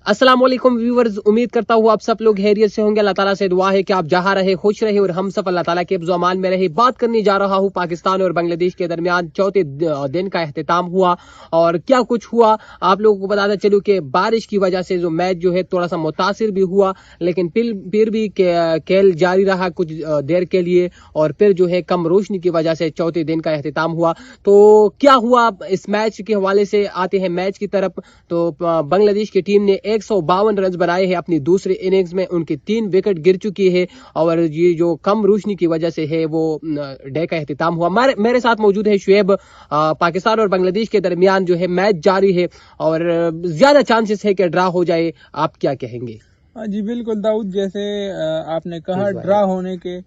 अस्सलाम वालेकुम व्यूवर्स, उम्मीद करता हूँ आप सब लोग खैरियत से होंगे। अल्लाह ताला से दुआ है कि आप जहाँ रहे खुश रहे और हम सब अल्लाह ताला के हिफ्ज़ व अमान में रहे। बात करने जा रहा हूँ पाकिस्तान और बांग्लादेश के दरमियान चौथे दिन का अख्तिताम हुआ और क्या कुछ हुआ आप लोगों को बताता चलूँ कि बारिश की वजह से जो मैच जो है थोड़ा सा मुतासिर भी हुआ, लेकिन फिर भी खेल जारी रहा कुछ देर के लिए और फिर जो है कम रोशनी की वजह से चौथे दिन का अख्तिताम हुआ। तो क्या हुआ इस मैच के हवाले से आते हैं मैच की तरफ। तो बांग्लादेश की टीम ने 152 रन बनाए हैं अपनी दूसरी इनिंग्स में, उनकी 3 विकेट गिर चुकी है और ये जो कम रोशनी की वजह से है वो डे का अख्तिताम हुआ। मेरे साथ मौजूद है शुएब। पाकिस्तान और बांग्लादेश के दरमियान जो है मैच जारी है और ज्यादा चांसेस है कि ड्रा हो जाए, आप क्या कहेंगे? जी बिल्कुल दाऊद, जैसे आपने कहा ड्रा होने के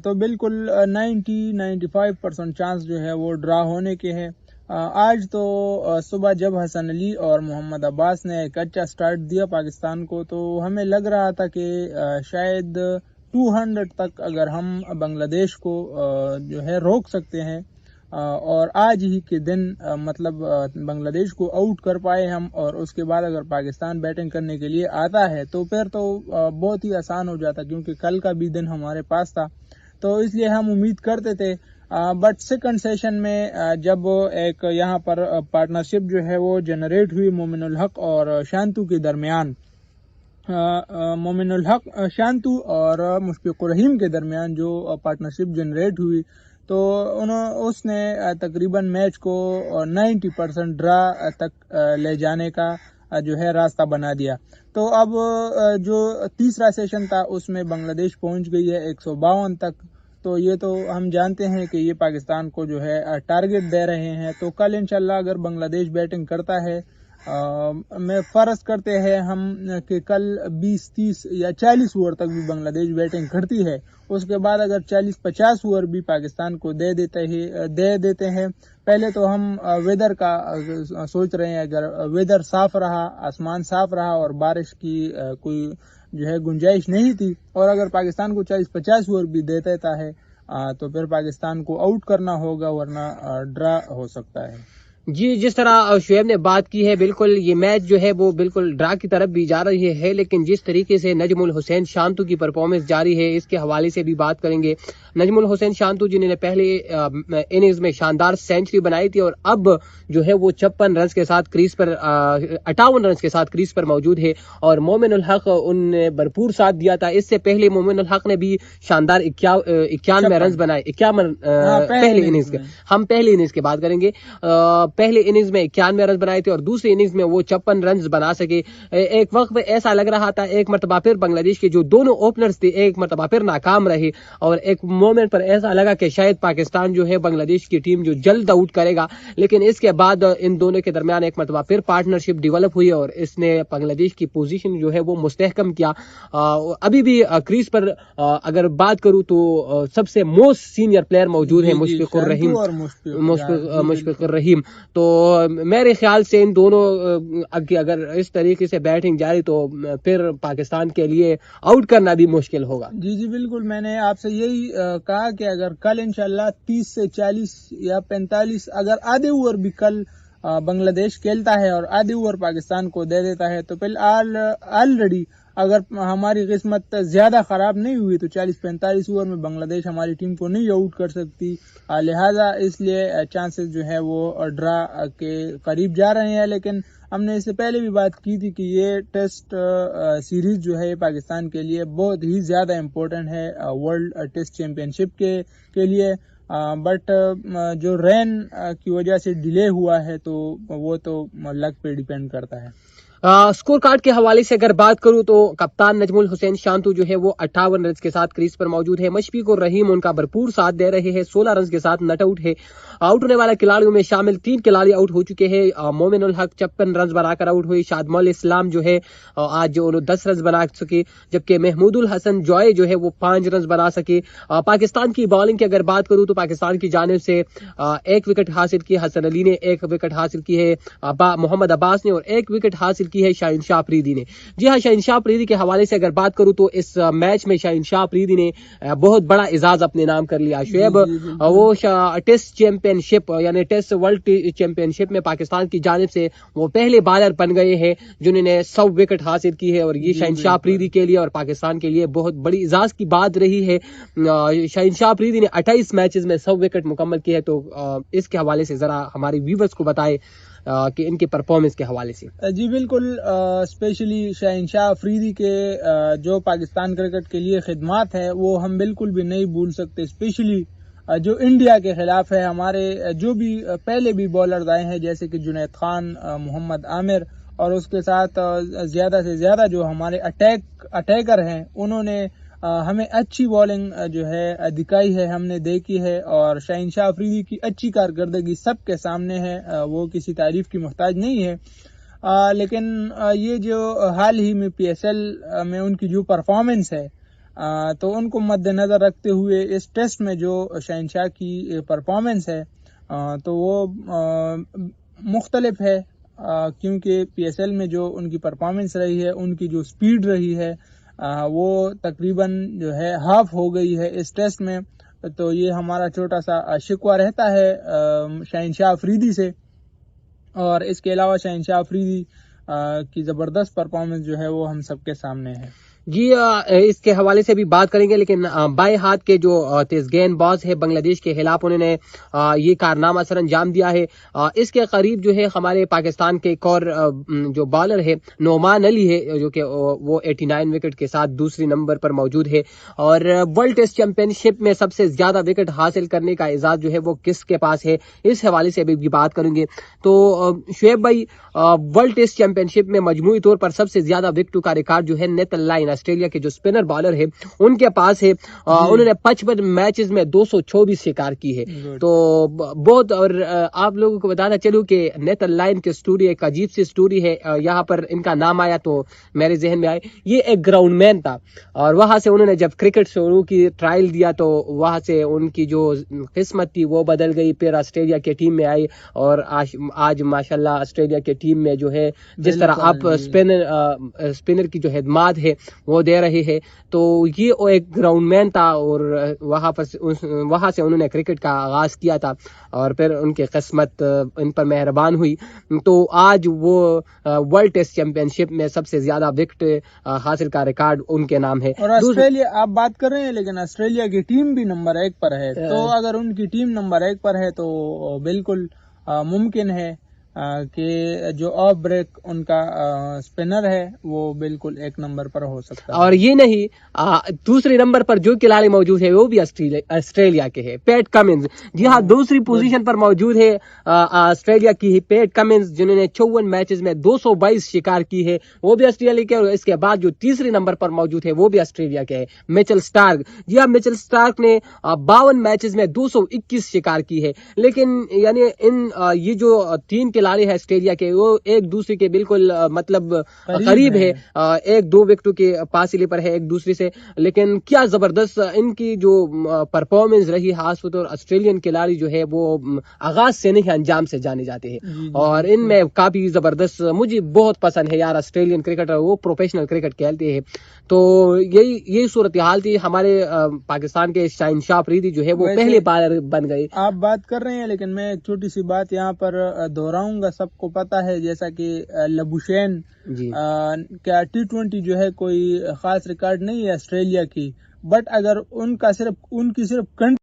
तो बिल्कुल 90-95% चांस जो है वो ड्रा होने के हैं। आज तो सुबह जब हसन अली और मोहम्मद अब्बास ने एक अच्छा स्टार्ट दिया पाकिस्तान को, तो हमें लग रहा था कि शायद 200 तक अगर हम बांग्लादेश को जो है रोक सकते हैं और आज ही के दिन मतलब बांग्लादेश को आउट कर पाए हम, और उसके बाद अगर पाकिस्तान बैटिंग करने के लिए आता है तो फिर तो बहुत ही आसान हो जाता, क्योंकि कल का भी दिन हमारे पास था। तो इसलिए हम उम्मीद करते थे। बट सेकंड सेशन में जब एक यहाँ पर पार्टनरशिप जो है वो जनरेट हुई मोमिनुल हक और शांतु के दरमियान, मोमिनुल हक शांतु और मुशफिकुर रहीम के दरमियान जो पार्टनरशिप जनरेट हुई, तो उसने तकरीबन मैच को 90% ड्रा तक ले जाने का जो है रास्ता बना दिया। तो अब जो तीसरा सेशन था उसमें बांग्लादेश पहुंच गई है 152 तक। तो ये तो हम जानते हैं कि ये पाकिस्तान को जो है टारगेट दे रहे हैं। तो कल इंशाल्लाह अगर बांग्लादेश बैटिंग करता है, मैं फर्ज करते हैं हम कि कल 20, 30 या 40 ओवर तक भी बांग्लादेश बैटिंग करती है, उसके बाद अगर 40-50 ओवर भी पाकिस्तान को दे देते हैं। पहले तो हम वेदर का सोच रहे हैं, अगर वेदर साफ रहा, आसमान साफ रहा और बारिश की कोई जो है गुंजाइश नहीं थी, और अगर पाकिस्तान को 40-50 ओवर भी दे देता है तो फिर पाकिस्तान को आउट करना होगा, वरना ड्रा हो सकता है। जी, जिस तरह शुएब ने बात की है, बिल्कुल ये मैच जो है वो बिल्कुल ड्रा की तरफ भी जा रही है, लेकिन जिस तरीके से नजमुल हुसैन शांतु की परफॉर्मेंस जारी है इसके हवाले से भी बात करेंगे। नजमुल हुसैन शांतु जिन्होंने पहले इनिंग्स में शानदार सेंचुरी बनाई थी और अब जो है वो 56 रन के साथ क्रीज पर 58 रन के साथ क्रीज पर मौजूद है और मोमिनुल हक उनने भरपूर साथ दिया था। इससे पहले मोमिनुल हक ने भी शानदार 91 रन बनाए। 51 पहले इनिंग्स के, हम पहले इनिंग्स की बात करेंगे। पहले इनिंग्स में 91 रन बनाए थे और दूसरी इनिंग्स में वो 56 रन बना सके। एक वक्त में ऐसा लग रहा था एक मरतबा फिर बांग्लादेश के जो दोनों ओपनर्स थे एक मरतबा फिर नाकाम रहे और एक मोमेंट पर ऐसा लगा कि शायद पाकिस्तान जो है बांग्लादेश की टीम जो जल्द आउट करेगा, लेकिन इसके बाद इन दोनों के दरमियान एक मरतबा फिर पार्टनरशिप डेवलप हुई और इसने बांग्लादेश की पोजीशन जो है वो मुस्तहकम किया। अभी भी क्रीज पर अगर बात करूं तो सबसे मोस्ट सीनियर प्लेयर मौजूद है मुशफिकुर रहीम। तो मेरे ख्याल से इन दोनों अगर इस तरीके से बैटिंग जारी तो फिर पाकिस्तान के लिए आउट करना भी मुश्किल होगा। जी बिल्कुल, मैंने आपसे यही कहा कि अगर कल इंशाल्लाह 30 से 40 या 45 अगर आधे ओवर भी कल बांग्लादेश खेलता है और आधे ओवर पाकिस्तान को दे देता है, तो फिर ऑलरेडी अगर हमारी किस्मत ज्यादा खराब नहीं हुई तो 40-45 ओवर में बांग्लादेश हमारी टीम को नहीं आउट कर सकती। लिहाजा इसलिए चांसेस जो है वो ड्रा के करीब जा रहे हैं। लेकिन हमने इससे पहले भी बात की थी कि ये टेस्ट सीरीज जो है पाकिस्तान के लिए बहुत ही ज्यादा इम्पोर्टेंट है वर्ल्ड टेस्ट चैंपियनशिप के लिए। बट जो रेन की वजह से डिले हुआ है तो वो तो लक पे डिपेंड करता है। स्कोर कार्ड के हवाले से अगर बात करूं तो कप्तान नजमुल हुसैन शांतु जो है वो 58 रन के साथ क्रीज पर मौजूद है। मुशफिकुर रहीम उनका भरपूर साथ दे रहे हैं, 16 रन के साथ नट आउट है। आउट होने वाले खिलाड़ियों में शामिल 3 खिलाड़ी आउट हो चुके हैं। मोमिनुल हक 56 रन बनाकर आउट हुई। शादमौल इस्लाम जो है आज जो 10 रन बना सके, जबकि महमूदुल हसन जॉय जो है वो 5 रन बना सके। पाकिस्तान की बॉलिंग की अगर बात करूं तो पाकिस्तान की जानिब से 1 विकेट हासिल की, हसन अली ने 1 विकेट हासिल की है, मोहम्मद अब्बास ने और 1 विकेट हासिल کی ہے شاہین شاہ افریدی نے. جی ہاں, شاہین شاہ افریدی کے حوالے سے اگر بات کروں تو اس میچ میں شاہین شاہ افریدی نے بہت بڑا اعزاز اپنے نام کر لیا. شعیب, وہ ٹیسٹ چیمپئن شپ یعنی ٹیسٹ ورلڈ چیمپئن شپ میں پاکستان کی جانب سے وہ پہلے بالر بن گئے ہیں جنہوں نے 100 وکٹ حاصل کی ہے, اور یہ شاہین شاہ افریدی کے لیے اور پاکستان کے لیے بہت بڑی اعزاز کی بات رہی ہے. شاہین شاہ افریدی نے 28 میچز میں 100 وکٹ مکمل کی ہے. تو اس کے حوالے سے ذرا ہمارے ویورز کو بتائے کہ ان کے پرفارمنس کے حوالے سے. جی بالکل, اسپیشلی شاہین شاہ افریدی کے جو پاکستان کرکٹ کے لیے خدمات ہیں وہ ہم بالکل بھی نہیں بھول سکتے. اسپیشلی جو انڈیا کے خلاف ہے, ہمارے جو بھی پہلے بھی بالرز آئے ہیں جیسے کہ جنید خان, محمد عامر, اور اس کے ساتھ زیادہ سے زیادہ جو ہمارے اٹیکر ہیں انہوں نے ہمیں اچھی بالنگ جو ہے دکھائی ہے, ہم نے دیکھی ہے. اور شاہین شاہ افریدی کی اچھی کارکردگی سب کے سامنے ہے, وہ کسی تعریف کی محتاج نہیں ہے. لیکن یہ جو حال ہی میں پی ایس ایل میں ان کی جو پرفارمنس ہے تو ان کو مد نظر رکھتے ہوئے اس ٹیسٹ میں جو شاہین شاہ کی پرفارمنس ہے تو وہ مختلف ہے, کیونکہ پی ایس ایل میں جو ان کی پرفارمنس رہی ہے, ان کی جو سپیڈ رہی ہے وہ تقریباً جو ہے ہاف ہو گئی ہے اس ٹیسٹ میں. تو یہ ہمارا چھوٹا سا شکوہ رہتا ہے شاہین شاہ افریدی سے. اور اس کے علاوہ شاہین شاہ افریدی کی زبردست پرفارمنس جو ہے وہ ہم سب کے سامنے ہے. جی اس کے حوالے سے بھی بات کریں گے, لیکن بائیں ہاتھ کے جو تیز گیند باز ہے بنگلہ دیش کے خلاف انہوں نے یہ کارنامہ سر انجام دیا ہے. اس کے قریب جو ہے ہمارے پاکستان کے ایک اور جو بالر ہے نعمان علی ہے, جو کہ وہ 89 وکٹ کے ساتھ دوسری نمبر پر موجود ہے. اور ورلڈ ٹیسٹ چیمپئن شپ میں سب سے زیادہ وکٹ حاصل کرنے کا اعزاز جو ہے وہ کس کے پاس ہے, اس حوالے سے بھی بات کریں گے. تو شعیب بھائی, ورلڈ ٹیسٹ چیمپئن شپ میں مجموعی طور پر سب سے زیادہ وکٹوں کا ریکارڈ جو ہے نیتن لائن آسٹریلیا کے جو اسپنر بالر ہے ان کے پاس ہے. انہوں نے 55 میچز میں 224 شکار کی ہے. تو بہت, اور آپ لوگوں کو بتانا چلوں کہ نیتن لائن کی سٹوری ایک عجیب سی سٹوری ہے. یہاں پر ان کا نام آیا تو میرے ذہن میں آئے, یہ ایک گراؤنڈ مین تھا, اور وہاں سے انہوں نے جب کرکٹ شروع کی, ٹرائل دیا, تو وہاں سے ان کی جو قسمت تھی وہ بدل گئی. پھر آسٹریلیا کی ٹیم میں آئی, اور آج ماشاءاللہ آسٹریلیا کی ٹیم میں جو ہے جس طرح آپ اسپنر کی جو خدمات ہے وہ دے رہے ہیں, تو یہ ایک گراؤنڈ مین تھا, اور وہاں سے انہوں نے کرکٹ کا آغاز کیا تھا, اور پھر ان کی قسمت ان پر مہربان ہوئی. تو آج وہ ورلڈ ٹیسٹ چیمپئن شپ میں سب سے زیادہ وکٹ حاصل کا ریکارڈ ان کے نام ہے. اور آسٹریلیا آپ بات کر رہے ہیں, لیکن آسٹریلیا کی ٹیم بھی نمبر 1 پر ہے. تو اگر ان کی ٹیم نمبر 1 پر ہے تو بالکل ممکن ہے کہ جو آف بریک ان کا اسپنر ہے وہ بالکل 1 نمبر پر ہو سکتا ہے. اور یہ نہیں, دوسرے نمبر پر جو کھلاڑی موجود ہے وہ بھی آسٹریلیا کے ہے, پیٹ کمنز. جی ہاں, دوسری پوزیشن پر موجود ہے آسٹریلیا کی ہی پیٹ کمنز, جنہوں نے 54 میچز میں 222 شکار کی ہے, وہ بھی آسٹریلیا کے. اور اس کے بعد جو تیسری نمبر پر موجود ہے وہ بھی آسٹریلیا کے ہے, میچل سٹارک. جی ہاں, میچل سٹارک نے 52 میچز میں 221 شکار کی ہے. لیکن یعنی یہ جو 3 کھلاڑی ہے آسٹریلیا کے, وہ ایک دوسرے کے بالکل مطلب قریب ہے, 1-2 وکٹوں کے فاصلے پر ہے ایک دوسرے سے. لیکن کیا زبردست ان کی جو پرفارمنس رہی, خاص طور پر آسٹریلین کھلاڑی جو ہے وہ آغاز سے نہیں انجام سے جانے جاتے ہیں, اور ان میں کافی زبردست, مجھے بہت پسند ہے یار آسٹریلین کرکٹر, وہ پروفیشنل کرکٹ کھیلتے ہیں. تو یہی صورتحال تھی. ہمارے پاکستان کے شاہین شاہ افریدی جو ہے وہ پہلے بالر بن گئے. آپ بات کر رہے ہیں, لیکن میں ایک چھوٹی سی بات یہاں پر دہراؤں گا. سب کو پتا ہے جیسا کہ لبوشین کیا T20 جو ہے کوئی خاص ریکارڈ نہیں ہے آسٹریلیا کی, بٹ اگر ان کی صرف